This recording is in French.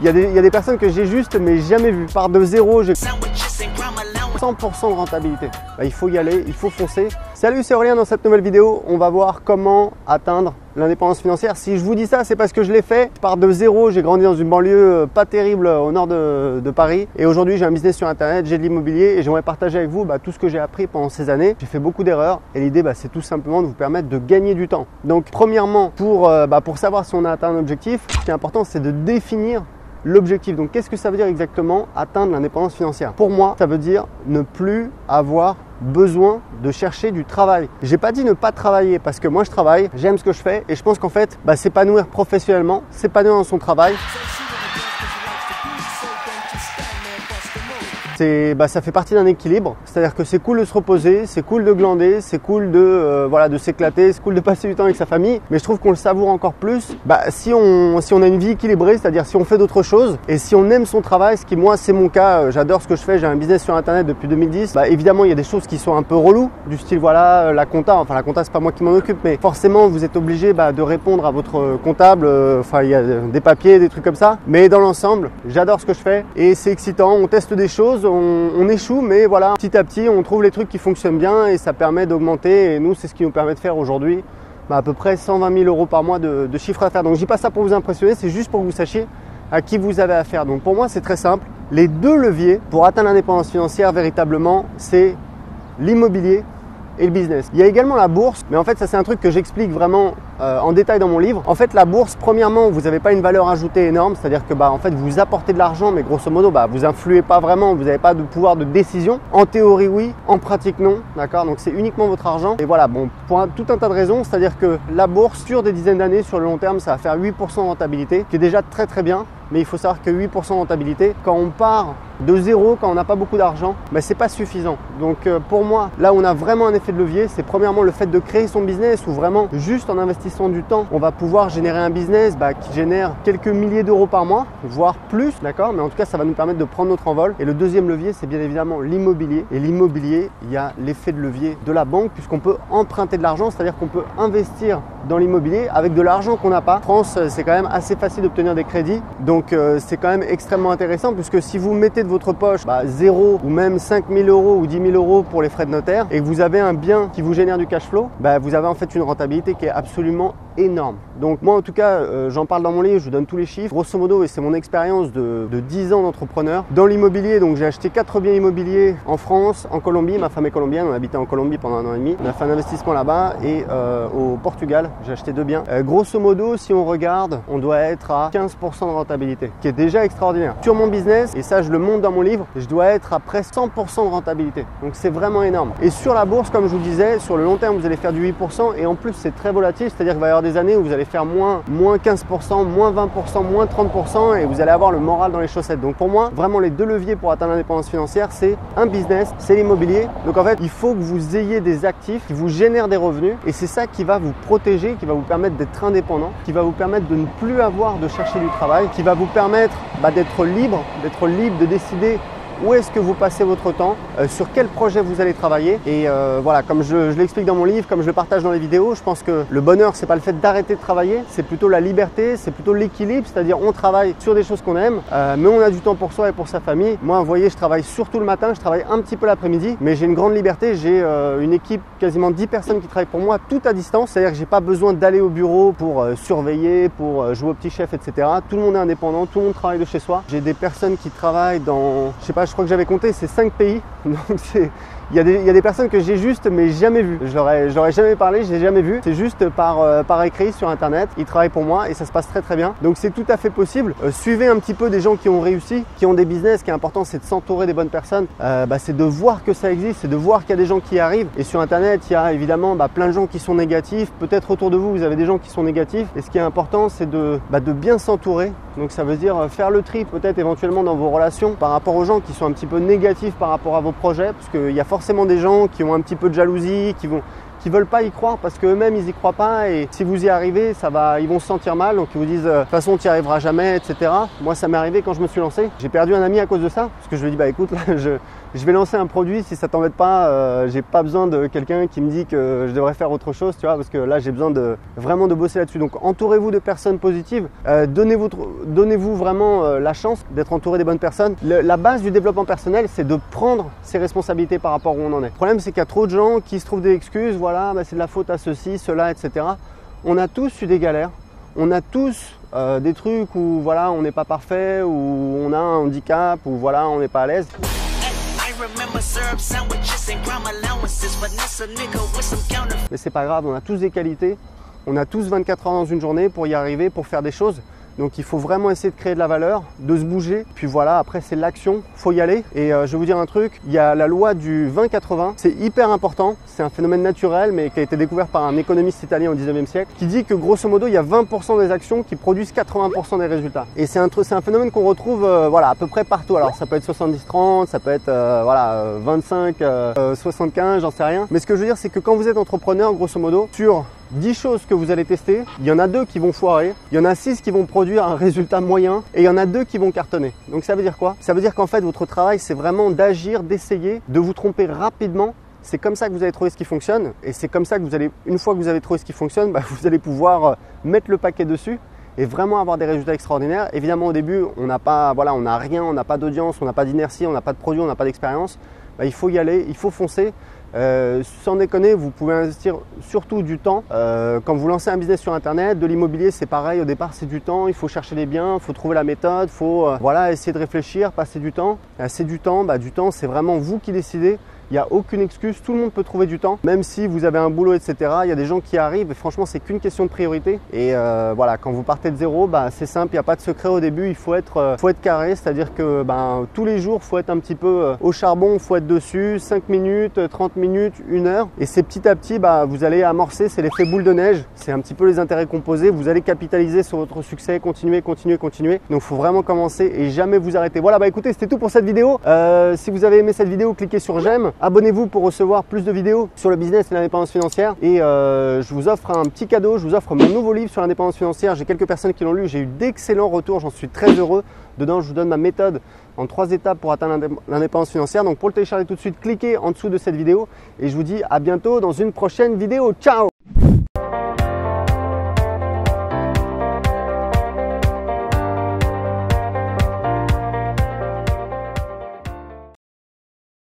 Il y a des personnes que j'ai juste mais jamais vues. Par de zéro, j'ai 100% de rentabilité. Bah, il faut y aller, il faut foncer. Salut, c'est Aurélien. Dans cette nouvelle vidéo, on va voir comment atteindre l'indépendance financière. Si je vous dis ça, c'est parce que je l'ai fait. Je pars de zéro, j'ai grandi dans une banlieue pas terrible au nord de Paris. Et aujourd'hui, j'ai un business sur Internet, j'ai de l'immobilier et j'aimerais partager avec vous tout ce que j'ai appris pendant ces années. J'ai fait beaucoup d'erreurs et l'idée, c'est tout simplement de vous permettre de gagner du temps. Donc, premièrement, pour savoir si on a atteint un objectif, ce qui est important, c'est de définir l'objectif. Donc, qu'est-ce que ça veut dire exactement atteindre l'indépendance financière? Pour moi, ça veut dire ne plus avoir besoin de chercher du travail. J'ai pas dit ne pas travailler parce que moi je travaille, j'aime ce que je fais et je pense qu'en fait, s'épanouir professionnellement, s'épanouir dans son travail, ça fait partie d'un équilibre. C'est-à-dire que c'est cool de se reposer, c'est cool de glander, c'est cool de s'éclater, c'est cool de passer du temps avec sa famille. Mais je trouve qu'on le savoure encore plus si on a une vie équilibrée, c'est-à-dire si on fait d'autres choses et si on aime son travail, ce qui moi c'est mon cas, j'adore ce que je fais, j'ai un business sur Internet depuis 2010. Évidemment il y a des choses qui sont un peu reloues, du style la compta. Enfin la compta c'est pas moi qui m'en occupe, mais forcément vous êtes obligé de répondre à votre comptable. Il y a des papiers, des trucs comme ça. Mais dans l'ensemble, j'adore ce que je fais et c'est excitant. On teste des choses. On échoue, mais voilà, petit à petit, on trouve les trucs qui fonctionnent bien et ça permet d'augmenter. Et nous, c'est ce qui nous permet de faire aujourd'hui à peu près 120 000 euros par mois de chiffre d'affaires. Donc, je dis pas ça pour vous impressionner, c'est juste pour que vous sachiez à qui vous avez affaire. Donc, pour moi, c'est très simple. Les deux leviers pour atteindre l'indépendance financière véritablement, c'est l'immobilier et le business. Il y a également la bourse, mais en fait ça c'est un truc que j'explique vraiment en détail dans mon livre. En fait la bourse, premièrement, vous n'avez pas une valeur ajoutée énorme, c'est-à-dire que en fait vous apportez de l'argent, mais grosso modo vous influez pas vraiment, vous n'avez pas de pouvoir de décision. En théorie oui, en pratique non, d'accord? Donc c'est uniquement votre argent. Et voilà, pour tout un tas de raisons, c'est-à-dire que la bourse sur des dizaines d'années, sur le long terme, ça va faire 8% de rentabilité, qui est déjà très très bien. Mais il faut savoir que 8% de rentabilité, quand on part de zéro, quand on n'a pas beaucoup d'argent, c'est pas suffisant. Donc pour moi, là où on a vraiment un effet de levier, c'est premièrement le fait de créer son business où vraiment juste en investissant du temps, on va pouvoir générer un business qui génère quelques milliers d'euros par mois, voire plus, d'accord? Mais en tout cas, ça va nous permettre de prendre notre envol. Et le deuxième levier, c'est bien évidemment l'immobilier. Et l'immobilier, il y a l'effet de levier de la banque puisqu'on peut emprunter de l'argent, c'est-à-dire qu'on peut investir dans l'immobilier avec de l'argent qu'on n'a pas. En France, c'est quand même assez facile d'obtenir des crédits. Donc c'est quand même extrêmement intéressant puisque si vous mettez de votre poche 0 ou même 5 000 euros ou 10 000 euros pour les frais de notaire et que vous avez un bien qui vous génère du cash flow, vous avez en fait une rentabilité qui est absolument énorme. Donc moi en tout cas, j'en parle dans mon livre, je vous donne tous les chiffres. Grosso modo, et c'est mon expérience de 10 ans d'entrepreneur. Dans l'immobilier, donc j'ai acheté 4 biens immobiliers en France, en Colombie. Ma femme est colombienne, on habitait en Colombie pendant 1 an et demi. On a fait un investissement là-bas et au Portugal, j'ai acheté 2 biens. Grosso modo, si on regarde, on doit être à 15% de rentabilité, qui est déjà extraordinaire. Sur mon business, et ça je le montre dans mon livre, je dois être à presque 100% de rentabilité. Donc c'est vraiment énorme. Et sur la bourse, comme je vous le disais, sur le long terme, vous allez faire du 8% et en plus c'est très volatile, c'est-à-dire qu'il va y avoir des années où vous allez faire moins 15%, moins 20%, moins 30% et vous allez avoir le moral dans les chaussettes. Donc pour moi, vraiment les deux leviers pour atteindre l'indépendance financière, c'est un business, c'est l'immobilier. Donc en fait, il faut que vous ayez des actifs qui vous génèrent des revenus et c'est ça qui va vous protéger, qui va vous permettre d'être indépendant, qui va vous permettre de ne plus avoir de chercher du travail, qui va vous permettre d'être libre de décider où est-ce que vous passez votre temps, sur quel projet vous allez travailler. Et voilà, comme je l'explique dans mon livre, comme je le partage dans les vidéos, je pense que le bonheur, c'est pas le fait d'arrêter de travailler, c'est plutôt la liberté, c'est plutôt l'équilibre, c'est-à-dire on travaille sur des choses qu'on aime, mais on a du temps pour soi et pour sa famille. Moi, vous voyez, je travaille surtout le matin, je travaille un petit peu l'après-midi, mais j'ai une grande liberté, j'ai une équipe, quasiment 10 personnes qui travaillent pour moi, tout à distance, c'est-à-dire que j'ai pas besoin d'aller au bureau pour surveiller, pour jouer au petit chef, etc. Tout le monde est indépendant, tout le monde travaille de chez soi. J'ai des personnes qui travaillent dans, je sais pas, je crois que j'avais compté, c'est 5 pays. Donc il y a des personnes que j'ai juste mais jamais vues. Je leur ai jamais parlé, je l'ai jamais vu. C'est juste par écrit sur Internet. Ils travaillent pour moi et ça se passe très très bien. Donc c'est tout à fait possible. Suivez un petit peu des gens qui ont réussi, qui ont des business. Ce qui est important, c'est de s'entourer des bonnes personnes. C'est de voir que ça existe, c'est de voir qu'il y a des gens qui y arrivent. Et sur Internet, il y a évidemment plein de gens qui sont négatifs. Peut-être autour de vous, vous avez des gens qui sont négatifs. Et ce qui est important, c'est de bien s'entourer. Donc ça veut dire faire le tri peut-être éventuellement dans vos relations par rapport aux gens qui sont un petit peu négatifs par rapport à vos projets, parce qu'il y a forcément des gens qui ont un petit peu de jalousie, qui qui veulent pas y croire parce qu'eux-mêmes ils y croient pas, et si vous y arrivez, ils vont se sentir mal, donc ils vous disent de toute façon tu n'y arriveras jamais, etc. Moi ça m'est arrivé quand je me suis lancé. J'ai perdu un ami à cause de ça, parce que je lui ai dit bah écoute, là, je vais lancer un produit, si ça t'embête pas, j'ai pas besoin de quelqu'un qui me dit que je devrais faire autre chose, tu vois, parce que là j'ai besoin vraiment de bosser là-dessus. Donc entourez-vous de personnes positives, donnez-vous vraiment la chance d'être entouré des bonnes personnes. La base du développement personnel, c'est de prendre ses responsabilités par rapport où on en est. Le problème, c'est qu'il y a trop de gens qui se trouvent des excuses, voilà, bah, c'est de la faute à ceci, cela, etc. On a tous eu des galères, on a tous des trucs où voilà, on n'est pas parfait, où on a un handicap, où voilà, on n'est pas à l'aise. Mais c'est pas grave, on a tous des qualités, on a tous 24 heures dans une journée pour y arriver, pour faire des choses. Donc il faut vraiment essayer de créer de la valeur, de se bouger. Puis voilà, après c'est l'action, faut y aller. Et je vais vous dire un truc, il y a la loi du 20-80, c'est hyper important. C'est un phénomène naturel mais qui a été découvert par un économiste italien au 19e siècle, qui dit que grosso modo il y a 20% des actions qui produisent 80% des résultats. Et c'est un phénomène qu'on retrouve voilà, à peu près partout. Alors ça peut être 70-30, ça peut être voilà, 25-75, j'en sais rien. Mais ce que je veux dire, c'est que quand vous êtes entrepreneur, grosso modo, sur 10 choses que vous allez tester, il y en a 2 qui vont foirer, il y en a 6 qui vont produire un résultat moyen et il y en a 2 qui vont cartonner. Donc ça veut dire quoi? Ça veut dire qu'en fait votre travail, c'est vraiment d'agir, d'essayer, de vous tromper rapidement. C'est comme ça que vous allez trouver ce qui fonctionne, et c'est comme ça que vous allez, une fois que vous avez trouvé ce qui fonctionne, bah, vous allez pouvoir mettre le paquet dessus et vraiment avoir des résultats extraordinaires. Évidemment au début on n'a pas, voilà, on n'a rien, on n'a pas d'audience, on n'a pas d'inertie, on n'a pas de produit, on n'a pas d'expérience. Bah, il faut y aller, il faut foncer. Sans déconner, vous pouvez investir surtout du temps. Quand vous lancez un business sur internet, de l'immobilier c'est pareil, au départ c'est du temps, il faut chercher les biens, il faut trouver la méthode, il faut voilà, essayer de réfléchir, passer du temps. C'est du temps, bah, du temps c'est vraiment vous qui décidez. Il n'y a aucune excuse, tout le monde peut trouver du temps, même si vous avez un boulot, etc. Il y a des gens qui arrivent et franchement, c'est qu'une question de priorité. Et voilà, quand vous partez de zéro, bah, c'est simple, il n'y a pas de secret au début, il faut être carré, c'est-à-dire que tous les jours, il faut être un petit peu au charbon, il faut être dessus, 5 minutes, 30 minutes, 1 heure. Et c'est petit à petit, bah, vous allez amorcer, c'est l'effet boule de neige, c'est un petit peu les intérêts composés, vous allez capitaliser sur votre succès, continuer. Donc il faut vraiment commencer et jamais vous arrêter. Voilà, bah écoutez, c'était tout pour cette vidéo. Si vous avez aimé cette vidéo, cliquez sur j'aime. Abonnez-vous pour recevoir plus de vidéos sur le business et l'indépendance financière. Et je vous offre un petit cadeau, je vous offre mon nouveau livre sur l'indépendance financière. J'ai quelques personnes qui l'ont lu, j'ai eu d'excellents retours, j'en suis très heureux. Dedans, je vous donne ma méthode en 3 étapes pour atteindre l'indépendance financière. Donc pour le télécharger tout de suite, cliquez en dessous de cette vidéo. Et je vous dis à bientôt dans une prochaine vidéo. Ciao!